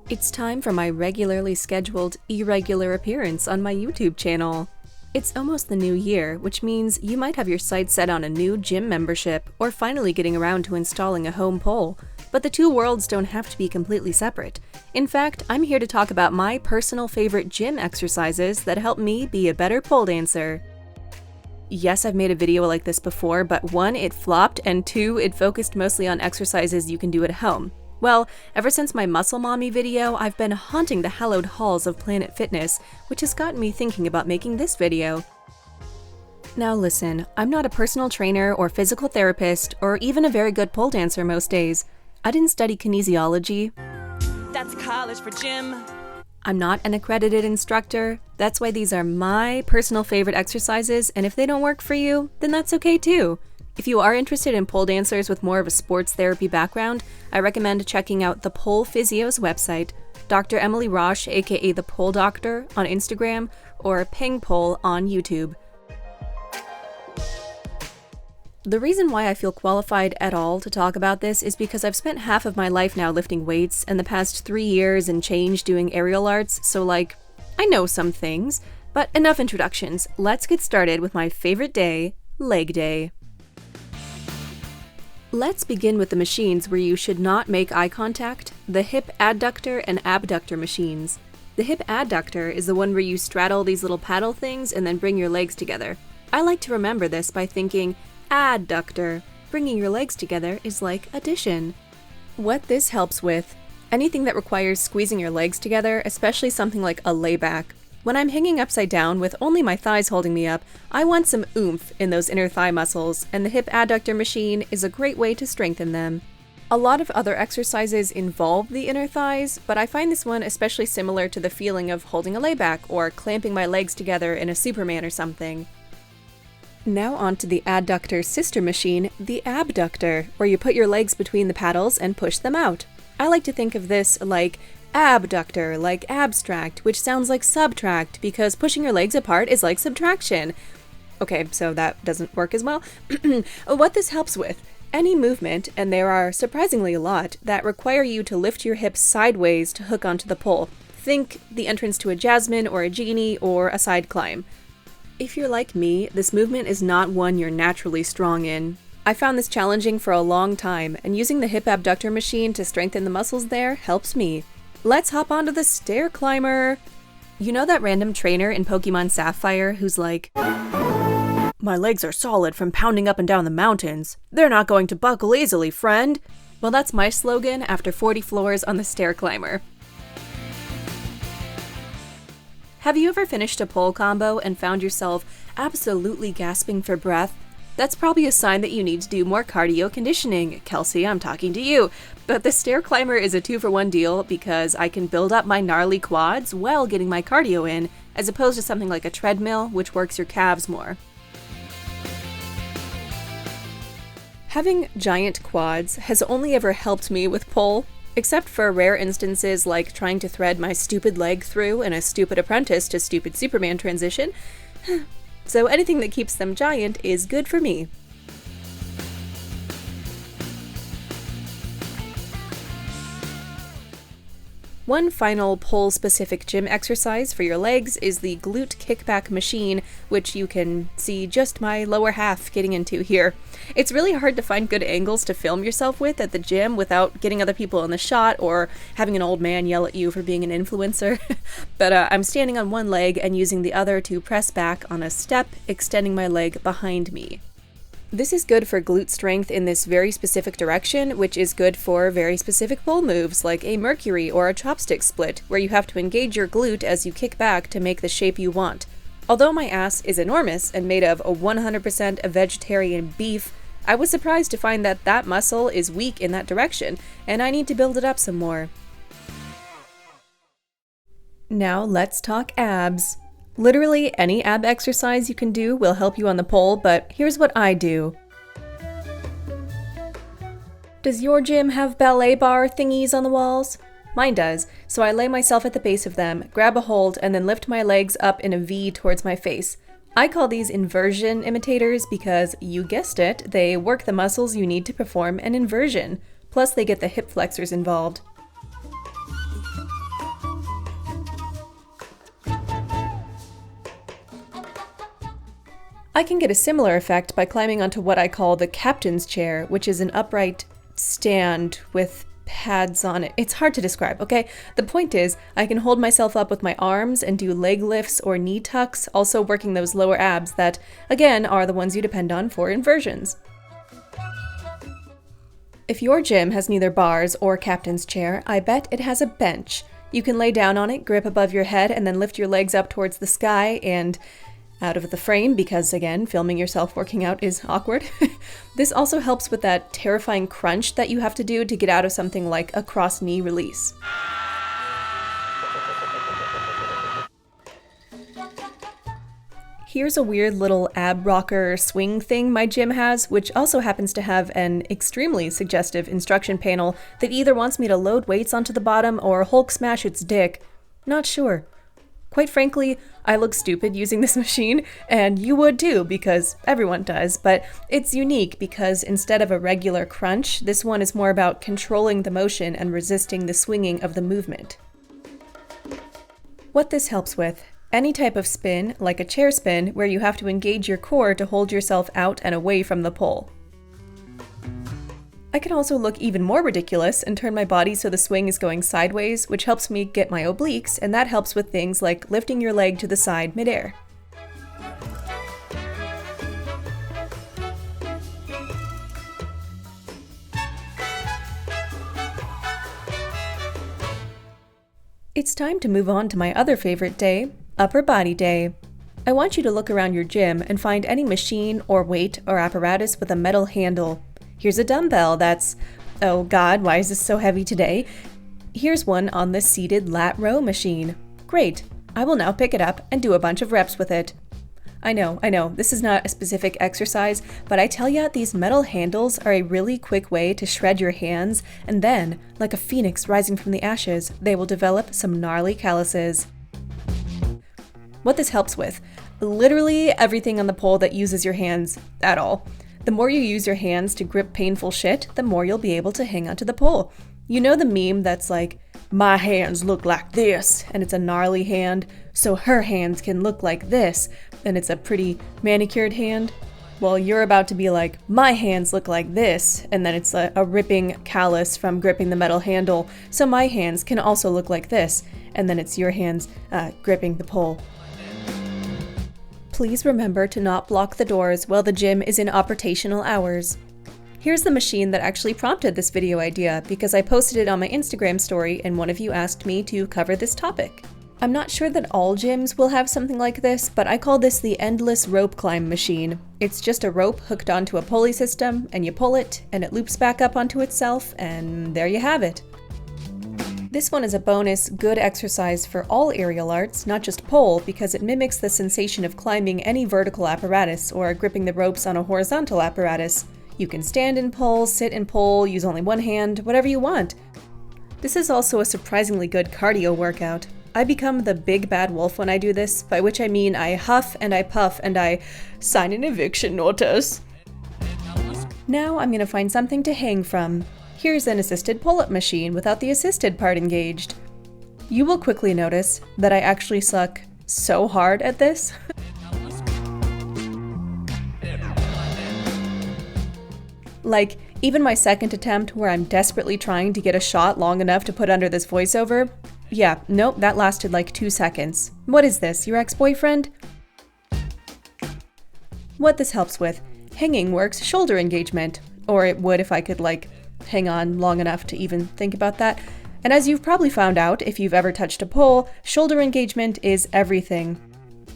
It's time for my regularly scheduled, irregular appearance on my YouTube channel. It's almost the new year, which means you might have your sights set on a new gym membership or finally getting around to installing a home pole. But the two worlds don't have to be completely separate. In fact, I'm here to talk about my personal favorite gym exercises that help me be a better pole dancer. Yes, I've made a video like this before, but 1, it flopped, and 2, it focused mostly on exercises you can do at home. Well, ever since my Muscle Mommy video, I've been haunting the hallowed halls of Planet Fitness, which has gotten me thinking about making this video. Now listen, I'm not a personal trainer or physical therapist or even a very good pole dancer most days. I didn't study kinesiology. That's college for gym. I'm not an accredited instructor. That's why these are my personal favorite exercises, and if they don't work for you, then that's okay too. If you are interested in pole dancers with more of a sports therapy background, I recommend checking out the Pole Physio's website, Dr. Emily Roche, aka the Pole Doctor, on Instagram, or Ping Pole on YouTube. The reason why I feel qualified at all to talk about this is because I've spent half of my life now lifting weights and the past 3 years and change doing aerial arts, so I know some things. But enough introductions, let's get started with my favorite day, leg day. Let's begin with the machines where you should not make eye contact, the hip adductor and abductor machines. The hip adductor is the one where you straddle these little paddle things and then bring your legs together. I like to remember this by thinking, adductor. Bringing your legs together is like addition. What this helps with, anything that requires squeezing your legs together, especially something like a layback. When I'm hanging upside down with only my thighs holding me up, I want some oomph in those inner thigh muscles, and the hip adductor machine is a great way to strengthen them. A lot of other exercises involve the inner thighs, but I find this one especially similar to the feeling of holding a layback or clamping my legs together in a Superman or something. Now onto the adductor sister machine, the abductor, where you put your legs between the paddles and push them out. I like to think of this like abductor, like abstract, which sounds like subtract because pushing your legs apart is like subtraction. Okay, so that doesn't work as well. What this helps with, any movement, and there are surprisingly a lot, that require you to lift your hips sideways to hook onto the pole. Think the entrance to a jasmine or a genie or a side climb. If you're like me, this movement is not one you're naturally strong in. I found this challenging for a long time, and using the hip abductor machine to strengthen the muscles there helps me. Let's hop onto the stair climber. You know that random trainer in Pokemon Sapphire who's like, "My legs are solid from pounding up and down the mountains. They're not going to buckle easily, friend." Well, that's my slogan after 40 floors on the stair climber. Have you ever finished a pole combo and found yourself absolutely gasping for breath? That's probably a sign that you need to do more cardio conditioning. Kelsey, I'm talking to you. But the stair climber is a 2-for-1 deal because I can build up my gnarly quads while getting my cardio in, as opposed to something like a treadmill, which works your calves more. Having giant quads has only ever helped me with pole, except for rare instances like trying to thread my stupid leg through in a Stupid Apprentice to Stupid Superman transition. So anything that keeps them giant is good for me. One final pole-specific gym exercise for your legs is the glute kickback machine, which you can see just my lower half getting into here. It's really hard to find good angles to film yourself with at the gym without getting other people in the shot or having an old man yell at you for being an influencer. But I'm standing on one leg and using the other to press back on a step, extending my leg behind me. This is good for glute strength in this very specific direction, which is good for very specific pole moves like a Mercury or a chopstick split, where you have to engage your glute as you kick back to make the shape you want. Although my ass is enormous and made of a 100% vegetarian beef, I was surprised to find that that muscle is weak in that direction, and I need to build it up some more. Now let's talk abs. Literally any ab exercise you can do will help you on the pole, but here's what I do. Does your gym have ballet bar thingies on the walls? Mine does, so I lay myself at the base of them, grab a hold, and then lift my legs up in a V towards my face. I call these inversion imitators because, you guessed it, they work the muscles you need to perform an inversion. Plus they get the hip flexors involved. I can get a similar effect by climbing onto what I call the captain's chair, which is an upright stand with pads on it. It's hard to describe, okay? The point is, I can hold myself up with my arms and do leg lifts or knee tucks, also working those lower abs that, again, are the ones you depend on for inversions. If your gym has neither bars or captain's chair, I bet it has a bench. You can lay down on it, grip above your head, and then lift your legs up towards the sky and out of the frame because, again, filming yourself working out is awkward. This also helps with that terrifying crunch that you have to do to get out of something like a cross-knee release. Here's a weird little ab rocker swing thing my gym has, which also happens to have an extremely suggestive instruction panel that either wants me to load weights onto the bottom or Hulk smash its dick. Not sure. Quite frankly, I look stupid using this machine, and you would too, because everyone does, but it's unique because instead of a regular crunch, this one is more about controlling the motion and resisting the swinging of the movement. What this helps with: any type of spin, like a chair spin, where you have to engage your core to hold yourself out and away from the pole. I can also look even more ridiculous and turn my body so the swing is going sideways, which helps me get my obliques, and that helps with things like lifting your leg to the side midair. It's time to move on to my other favorite day, upper body day. I want you to look around your gym and find any machine or weight or apparatus with a metal handle. Here's a dumbbell that's, oh god, why is this so heavy today? Here's one on the seated lat row machine. Great, I will now pick it up and do a bunch of reps with it. I know, this is not a specific exercise, but I tell ya, these metal handles are a really quick way to shred your hands, and then, like a phoenix rising from the ashes, they will develop some gnarly calluses. What this helps with: literally everything on the pole that uses your hands at all. The more you use your hands to grip painful shit, the more you'll be able to hang onto the pole. You know the meme that's like, my hands look like this, and it's a gnarly hand, so her hands can look like this, and it's a pretty manicured hand? Well, you're about to be like, my hands look like this, and then it's a ripping callus from gripping the metal handle, so my hands can also look like this, and then it's your hands gripping the pole. Please remember to not block the doors while the gym is in operational hours. Here's the machine that actually prompted this video idea because I posted it on my Instagram story and one of you asked me to cover this topic. I'm not sure that all gyms will have something like this, but I call this the endless rope climb machine. It's just a rope hooked onto a pulley system and you pull it and it loops back up onto itself and there you have it. This one is a bonus good exercise for all aerial arts, not just pole, because it mimics the sensation of climbing any vertical apparatus or gripping the ropes on a horizontal apparatus. You can stand and pull, sit and pull, use only one hand, whatever you want. This is also a surprisingly good cardio workout. I become the big bad wolf when I do this, by which I mean I huff and I puff and I sign an eviction notice. Now I'm gonna find something to hang from. Here's an assisted pull-up machine without the assisted part engaged. You will quickly notice that I actually suck so hard at this. Like, even my second attempt where I'm desperately trying to get a shot long enough to put under this voiceover, yeah, nope, that lasted like 2 seconds. What is this, your ex-boyfriend? What this helps with: hanging works shoulder engagement, or it would if I could hang on long enough to even think about that. And as you've probably found out if you've ever touched a pole, shoulder engagement is everything.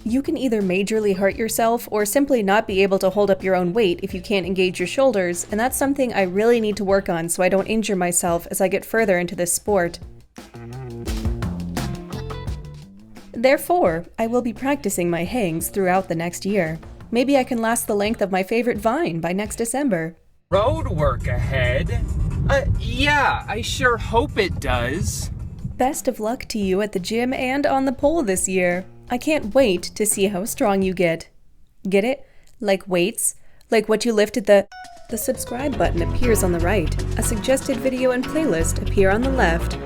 You can either majorly hurt yourself or simply not be able to hold up your own weight if you can't engage your shoulders, and that's something I really need to work on so I don't injure myself as I get further into this sport. Therefore, I will be practicing my hangs throughout the next year. Maybe I can last the length of my favorite vine by next December. Road work ahead? Yeah, I sure hope it does. Best of luck to you at the gym and on the pole this year. I can't wait to see how strong you get. Get it? Like weights? Like what you lifted the subscribe button appears on the right. A suggested video and playlist appear on the left.